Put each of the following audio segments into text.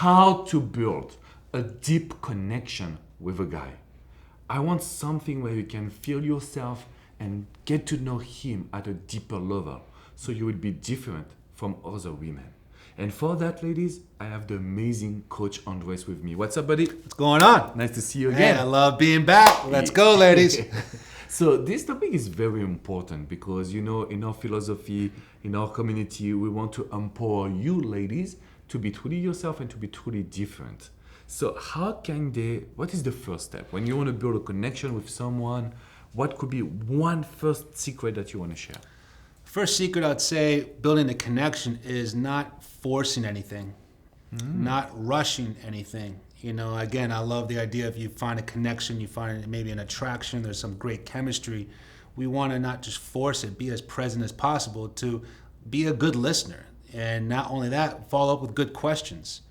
how to build a deep connection with a guy. I want something where you can feel yourself and get to know him at a deeper level, so you will be different from other women. And for that, ladies, I have the amazing Coach Andres with me. What's up, buddy? What's going on? Nice to see you again. Hey, I love being back. Let's go, ladies. So this topic is very important because, you know, in our philosophy, in our community, we want to empower you, ladies, to be truly yourself and to be truly different. So what is the first step? When you want to build a connection with someone, what could be one first secret that you want to share? First secret I'd say building a connection is not forcing anything, not rushing anything. You know, again, I love the idea if you find a connection, you find maybe an attraction, there's some great chemistry. We want to not just force it, be as present as possible, to be a good listener. And not only that, follow up with good questions.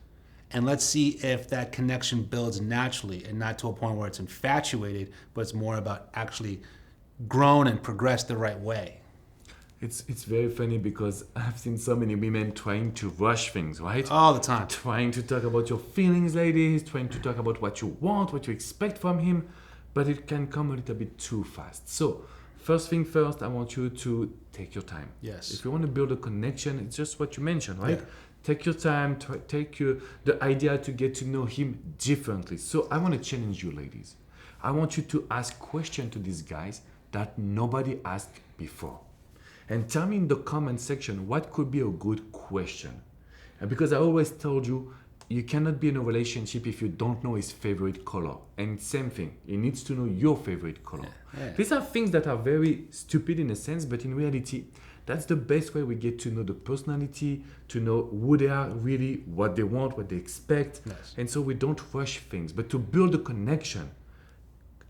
And let's see if that connection builds naturally and not to a point where it's infatuated, but it's more about actually grown and progressed the right way. It's very funny because I've seen so many women trying to rush things, right? All the time. Trying to talk about your feelings, ladies, trying to talk about what you want, what you expect from him, but it can come a little bit too fast. So, first thing first, I want you to take your time. Yes. If you want to build a connection, it's just what you mentioned, right? Yeah. Take your time, the idea to get to know him differently. So I want to challenge you, ladies. I want you to ask questions to these guys that nobody asked before. And tell me in the comment section what could be a good question. And because I always told you, you cannot be in a relationship if you don't know his favorite color. And same thing, he needs to know your favorite color. Yeah. These are things that are very stupid in a sense, but in reality, that's the best way we get to know the personality, to know who they are really, what they want, what they expect. Yes. And so we don't rush things. But to build a connection,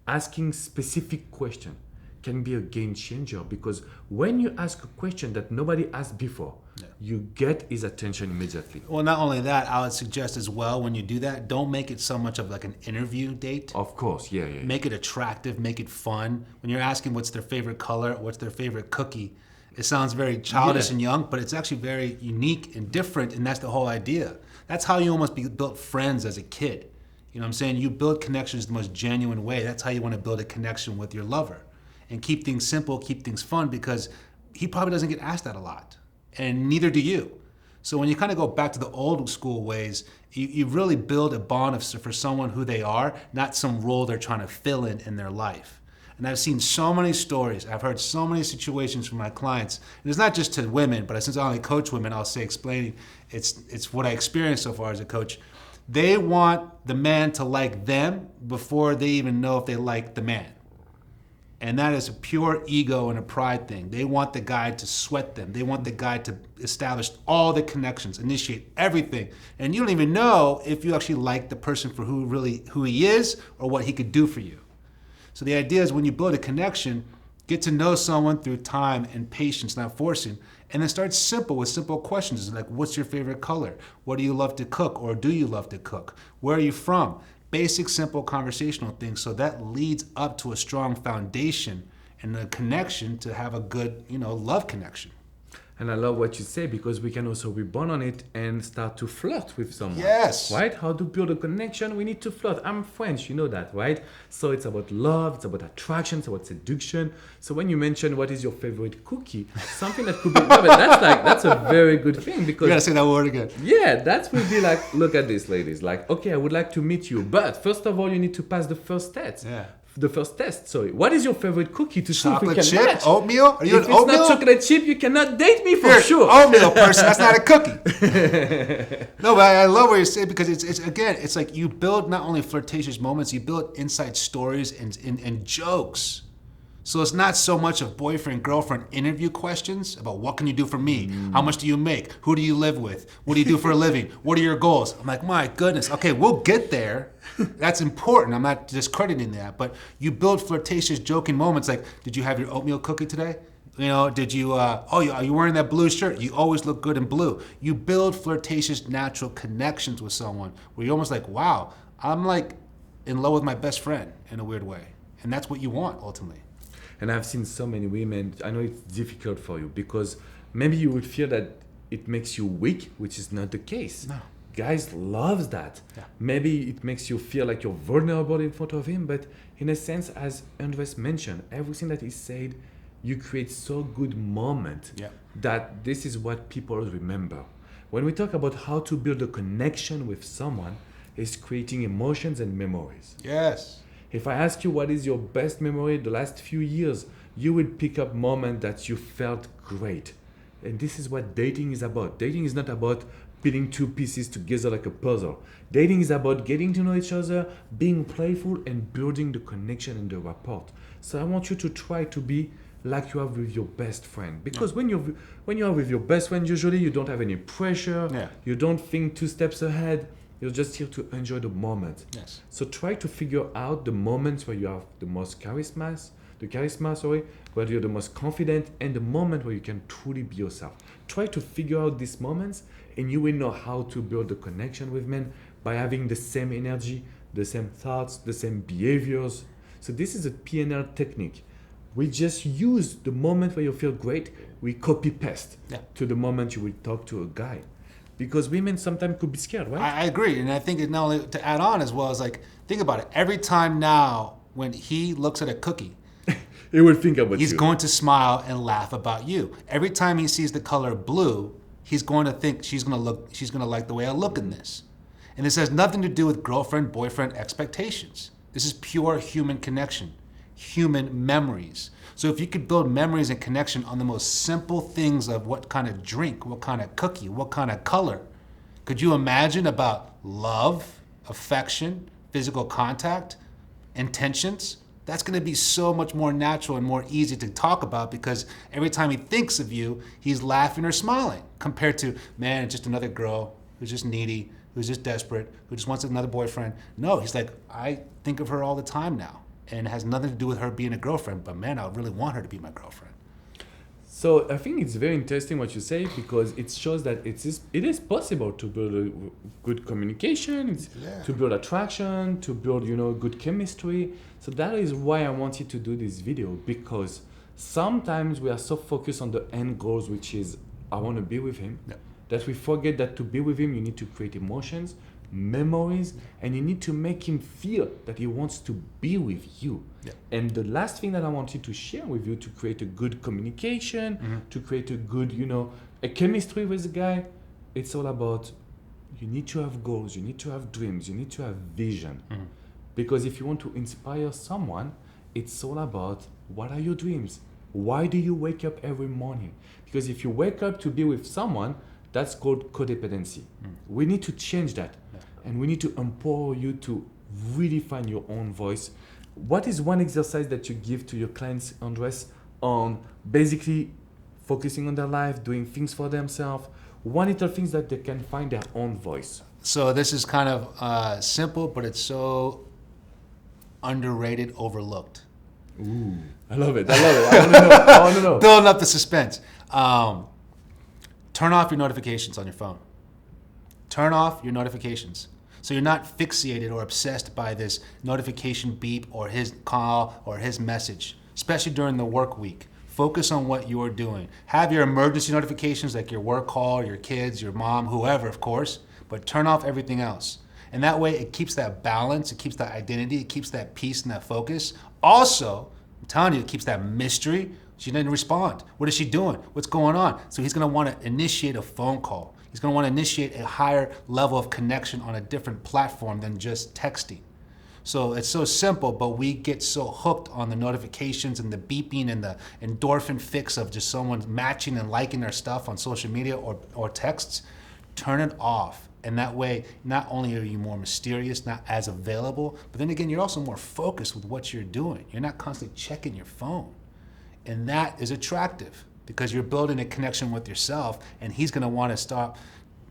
asking specific questions can be a game changer, because when you ask a question that nobody asked before, you get his attention immediately. Well, not only that, I would suggest as well, when you do that, don't make it so much of like an interview date. Of course, yeah. Make it attractive, make it fun. When you're asking what's their favorite color, what's their favorite cookie, it sounds very childish and young, but it's actually very unique and different, and that's the whole idea. That's how you almost built friends as a kid. You know what I'm saying? You build connections the most genuine way. That's how you want to build a connection with your lover. And keep things simple, keep things fun, because he probably doesn't get asked that a lot, and neither do you. So when you kind of go back to the old school ways, you really build a bond for someone who they are, not some role they're trying to fill in their life. And I've seen so many stories, I've heard so many situations from my clients, and it's not just to women, but since I only coach women, I'll say explaining, it's what I experienced so far as a coach. They want the man to like them before they even know if they like the man. And that is a pure ego and a pride thing. They want the guy to sweat them. They want the guy to establish all the connections, initiate everything. And you don't even know if you actually like the person for who he is or what he could do for you. So the idea is when you build a connection, get to know someone through time and patience, not forcing. And then start simple with simple questions like, what's your favorite color? What do you love to cook, or do you love to cook? Where are you from? Basic, simple conversational things. So that leads up to a strong foundation and a connection to have a good, love connection. And I love what you say, because we can also rebound on it and start to flirt with someone. Yes. Right? How to build a connection? We need to flirt. I'm French, you know that, right? So it's about love, it's about attraction, it's about seduction. So when you mention what is your favorite cookie, something that could be, no, but that's a very good thing, because You gotta say that word again. yeah, that will be like, look at this, ladies. Like, okay, I would like to meet you, but first of all, you need to pass the first test. Yeah. The first test. Sorry. What is your favorite cookie to see if we Chocolate can chip, match? oatmeal? Are you If an it's oatmeal? not chocolate chip, you cannot date me for You're an sure. oatmeal person. That's not a cookie. No, but I love what you're saying, because it's like you build not only flirtatious moments, you build inside stories and jokes. So it's not so much of boyfriend, girlfriend interview questions about what can you do for me? How much do you make? Who do you live with? What do you do for a living? What are your goals? I'm like, my goodness. Okay, we'll get there. That's important. I'm not discrediting that. But you build flirtatious, joking moments like, did you have your oatmeal cookie today? Did you, are you wearing that blue shirt? You always look good in blue. You build flirtatious, natural connections with someone where you're almost like, wow, I'm like in love with my best friend in a weird way. And that's what you want, ultimately. And I've seen so many women, I know it's difficult for you because maybe you would feel that it makes you weak, which is not the case. No. Guys loves that. Yeah. Maybe it makes you feel like you're vulnerable in front of him, but in a sense, as Andres mentioned, everything that he said, you create so good moment Yeah. that this is what people remember. When we talk about how to build a connection with someone, is creating emotions and memories. Yes. If I ask you what is your best memory the last few years, you will pick up moment that you felt great. And this is what dating is about. Dating is not about putting two pieces together like a puzzle. Dating is about getting to know each other, being playful, and building the connection and the rapport. So I want you to try to be like you have with your best friend. Because when you are with your best friend, usually you don't have any pressure. Yeah. You don't think two steps ahead. You're just here to enjoy the moment. Yes. So try to figure out the moments where you have the most charisma, where you're the most confident, and the moment where you can truly be yourself. Try to figure out these moments, and you will know how to build a connection with men by having the same energy, the same thoughts, the same behaviors. So this is a PNL technique. We just use the moment where you feel great, we copy paste to the moment you will talk to a guy. Because women sometimes could be scared, right? I agree. And I think it not only to add on as well as like, think about it. Every time now when he looks at a cookie, he will think about he's you. going to smile and laugh about you. Every time he sees the color blue, he's going to think she's going to like the way I look in this. And this has nothing to do with girlfriend, boyfriend expectations. This is pure human connection, human memories. So if you could build memories and connection on the most simple things of what kind of drink, what kind of cookie, what kind of color, could you imagine about love, affection, physical contact, intentions? That's going to be so much more natural and more easy to talk about because every time he thinks of you, he's laughing or smiling compared to, man, it's just another girl who's just needy, who's just desperate, who just wants another boyfriend. No, he's like, I think of her all the time now. And it has nothing to do with her being a girlfriend, but man, I really want her to be my girlfriend. So I think it's very interesting what you say because it shows that it is possible to build a good communication, to build attraction, to build good chemistry. So that is why I wanted to do this video because sometimes we are so focused on the end goals, which is I want to be with him, that we forget that to be with him you need to create emotions, memories, and you need to make him feel that he wants to be with you. And the last thing that I wanted to share with you to create a good communication, to create a good a chemistry with the guy, it's all about you need to have goals, you need to have dreams, you need to have vision. Because if you want to inspire someone, it's all about what are your dreams, why do you wake up every morning? Because if you wake up to be with someone, that's called codependency. We need to change that. And we need to empower you to really find your own voice. What is one exercise that you give to your clients, Andres, on basically focusing on their life, doing things for themselves, one little things that they can find their own voice? So this is kind of simple, but it's so underrated, overlooked. Ooh, I love it. I want to know. Building up the suspense. Turn off your notifications on your phone. Turn off your notifications. So you're not fixated or obsessed by this notification beep or his call or his message, especially during the work week. Focus on what you're doing. Have your emergency notifications like your work call, your kids, your mom, whoever, of course, but turn off everything else. And that way it keeps that balance, it keeps that identity, it keeps that peace and that focus. Also, I'm telling you, it keeps that mystery. She didn't respond. What is she doing? What's going on? So he's going to want to initiate a phone call. He's going to want to initiate a higher level of connection on a different platform than just texting. So it's so simple, but we get so hooked on the notifications and the beeping and the endorphin fix of just someone matching and liking their stuff on social media or texts. Turn it off. And that way, not only are you more mysterious, not as available, but then again, you're also more focused with what you're doing. You're not constantly checking your phone. And that is attractive because you're building a connection with yourself, and he's going to want to stop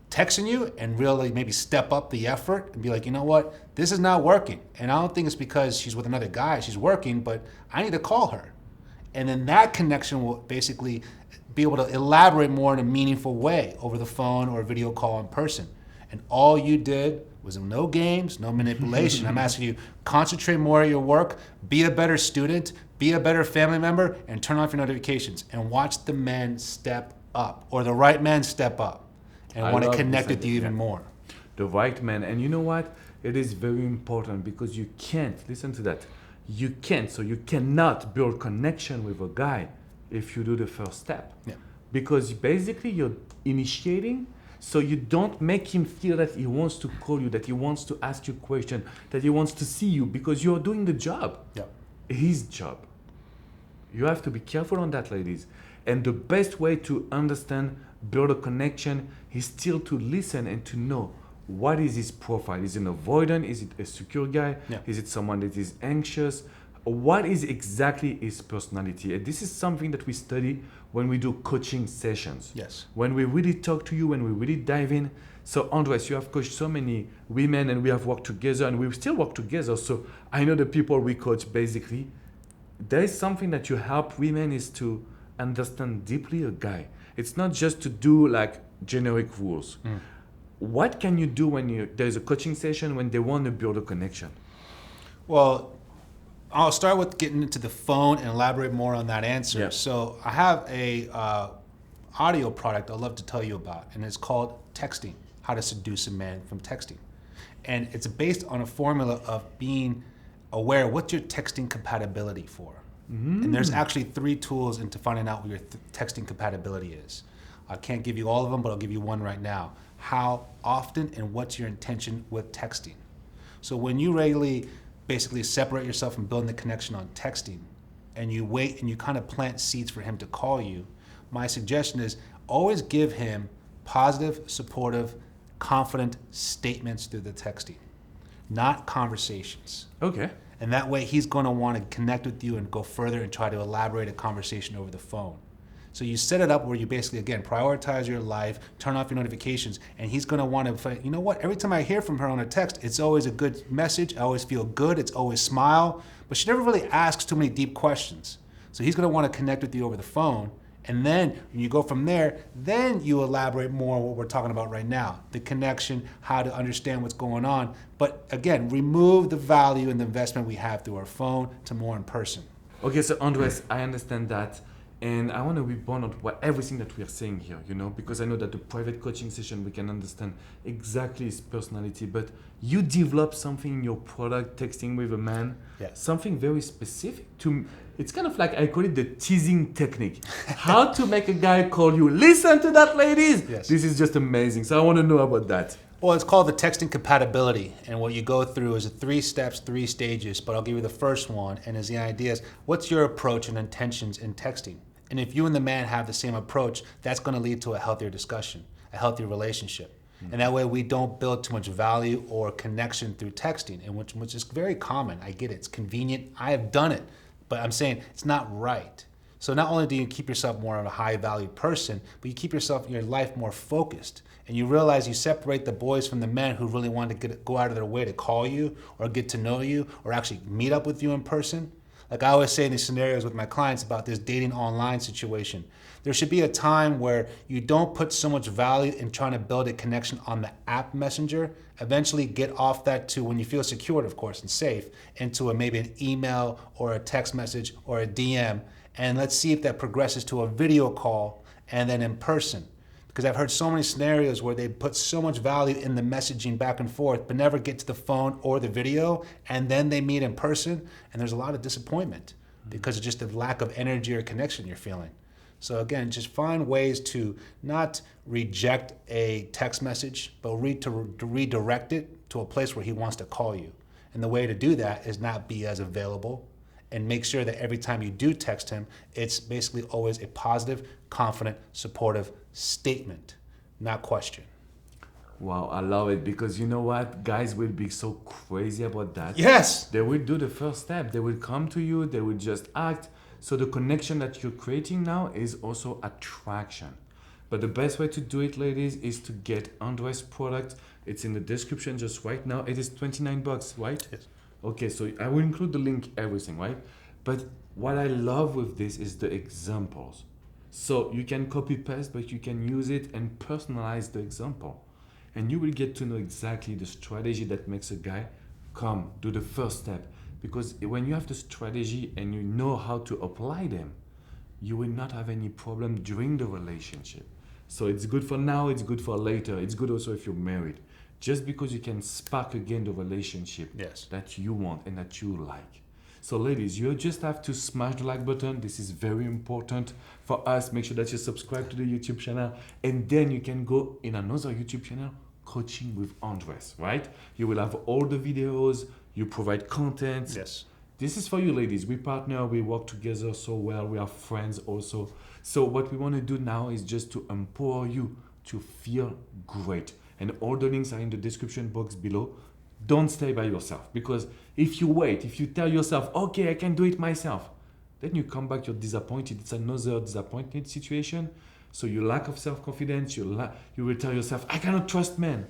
texting you and really maybe step up the effort and be like, you know what, this is not working. And I don't think it's because she's with another guy, she's working, but I need to call her. And then that connection will basically be able to elaborate more in a meaningful way over the phone or a video call in person. And all you did was no games, no manipulation. I'm asking you, concentrate more at your work, be a better student, be a better family member, and turn off your notifications and watch the men step up, or the right men step up and want to connect with you even more. the right man. And you know what? It is very important because you can't, listen to that, you cannot build connection with a guy if you do the first step. Yeah. Because basically you're initiating, so you don't make him feel that he wants to call you, that he wants to ask you a question, that he wants to see you, because you're doing the job. Yeah. His job. You have to be careful on that, ladies. And the best way to understand, build a connection, is still to listen and to know what is his profile. Is it an avoidant? Is it a secure guy? Yeah. Is it someone that is anxious? What is exactly his personality? And this is something that we study when we do coaching sessions. Yes. When we really talk to you, when we really dive in. So Andres, you have coached so many women and we have worked together and we still work together. So I know the people we coach, basically, there is something that you help women is to understand deeply a guy. It's not just to do like generic rules. What can you do when there's a coaching session when they want to build a connection? Well, I'll start with getting into the phone and elaborate more on that answer. Yeah. So I have a audio product I'd love to tell you about, and it's called Texting, How to Seduce a Man from Texting. And it's based on a formula of being aware what's your texting compatibility for. And there's actually 3 tools into finding out what your texting compatibility is. I can't give you all of them, but I'll give you one right now. How often and what's your intention with texting? So when you regularly basically separate yourself from building the connection on texting, and you wait and you kind of plant seeds for him to call you, my suggestion is always give him positive, supportive, confident statements through the texting, not conversations. Okay. And that way he's going to want to connect with you and go further and try to elaborate a conversation over the phone. So you set it up where you basically, again, prioritize your life, turn off your notifications, and he's going to want to, you know what, every time I hear from her on a text, it's always a good message. I always feel good. It's always smile. But she never really asks too many deep questions. So he's going to want to connect with you over the phone. And then when you go from there, then you elaborate more on what we're talking about right now, the connection, how to understand what's going on. But again, remove the value and the investment we have through our phone to more in person. Okay, so Andres, I understand that. And I want to rebound on everything that we are saying here, because I know that the private coaching session, we can understand exactly his personality, but you develop something in your product, texting with a man, something very specific to, it's kind of like, I call it the teasing technique. How to make a guy call you. Listen to that, ladies. Yes. This is just amazing. So I want to know about that. Well, it's called the texting compatibility, and what you go through is 3 steps, 3 stages, but I'll give you the first one, and the idea is, what's your approach and intentions in texting? And if you and the man have the same approach, that's going to lead to a healthier discussion, a healthier relationship. And that way we don't build too much value or connection through texting, and which is very common. I get it. It's convenient. I have done it. But I'm saying it's not right. So not only do you keep yourself more of a high-value person, but you keep your life more focused. And you realize you separate the boys from the men who really want to go out of their way to call you or get to know you or actually meet up with you in person. Like I always say in these scenarios with my clients about this dating online situation, there should be a time where you don't put so much value in trying to build a connection on the app messenger. Eventually get off that to, when you feel secured, of course, and safe, into maybe an email or a text message or a DM. And let's see if that progresses to a video call and then in person. Because I've heard so many scenarios where they put so much value in the messaging back and forth, but never get to the phone or the video, and then they meet in person, and there's a lot of disappointment because of just the lack of energy or connection you're feeling. So again, just find ways to not reject a text message, but to redirect it to a place where he wants to call you. And the way to do that is not be as available, and make sure that every time you do text him, it's basically always a positive, confident, supportive statement, not question. Wow, I love it, because you know what? Guys will be so crazy about that. Yes! They will do the first step. They will come to you. They will just act. So the connection that you're creating now is also attraction. But the best way to do it, ladies, is to get Andres' product. It's in the description just right now. It is $29, right? Yes. Okay, so I will include the link, everything, right? But what I love with this is the examples. So you can copy paste, but you can use it and personalize the example. And you will get to know exactly the strategy that makes a guy come, do the first step. Because when you have the strategy and you know how to apply them, you will not have any problem during the relationship. So it's good for now, it's good for later. It's good also if you're married. just because you can spark again the relationship Yes. that you want and that you like. So ladies, you just have to smash the like button. This is very important for us. Make sure that you subscribe to the YouTube channel, and then you can go in another YouTube channel, Coaching with Andres, right? You will have all the videos, you provide content. Yes. This is for you ladies. We partner, we work together so well, we are friends also. So what we want to do now is just to empower you to feel great. And all the links are in the description box below. Don't stay by yourself, because if you wait, if you tell yourself, okay, I can do it myself, then you come back, you're disappointed. It's another disappointed situation. So your lack of self-confidence, you will tell yourself, I cannot trust men.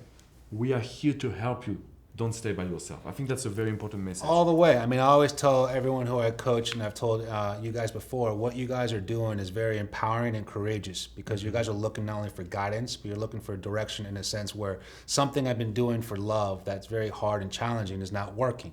We are here to help you. Don't stay by yourself. I think that's a very important message. All the way. I mean, I always tell everyone who I coach, and I've told you guys before, what you guys are doing is very empowering and courageous, because you guys are looking not only for guidance, but you're looking for direction in a sense where something I've been doing for love that's very hard and challenging is not working.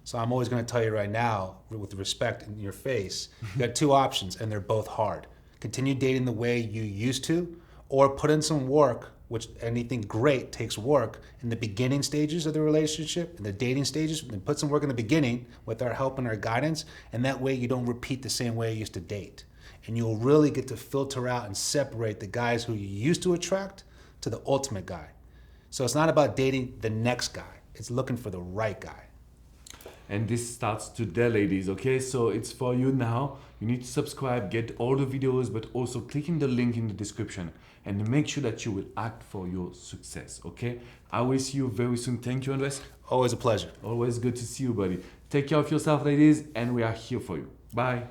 So I'm always going to tell you right now, with respect in your face, you got two options, and they're both hard. Continue dating the way you used to, or put in some work, which anything great takes work in the beginning stages of the relationship, in the dating stages, and put some work in the beginning with our help and our guidance, and that way you don't repeat the same way you used to date. And you'll really get to filter out and separate the guys who you used to attract to the ultimate guy. So it's not about dating the next guy, it's looking for the right guy. And this starts today, ladies, okay? So it's for you now. You need to subscribe, get all the videos, but also clicking the link in the description and make sure that you will act for your success, okay? I will see you very soon. Thank you, Andres. Always a pleasure. Always good to see you, buddy. Take care of yourself, ladies, and we are here for you. Bye.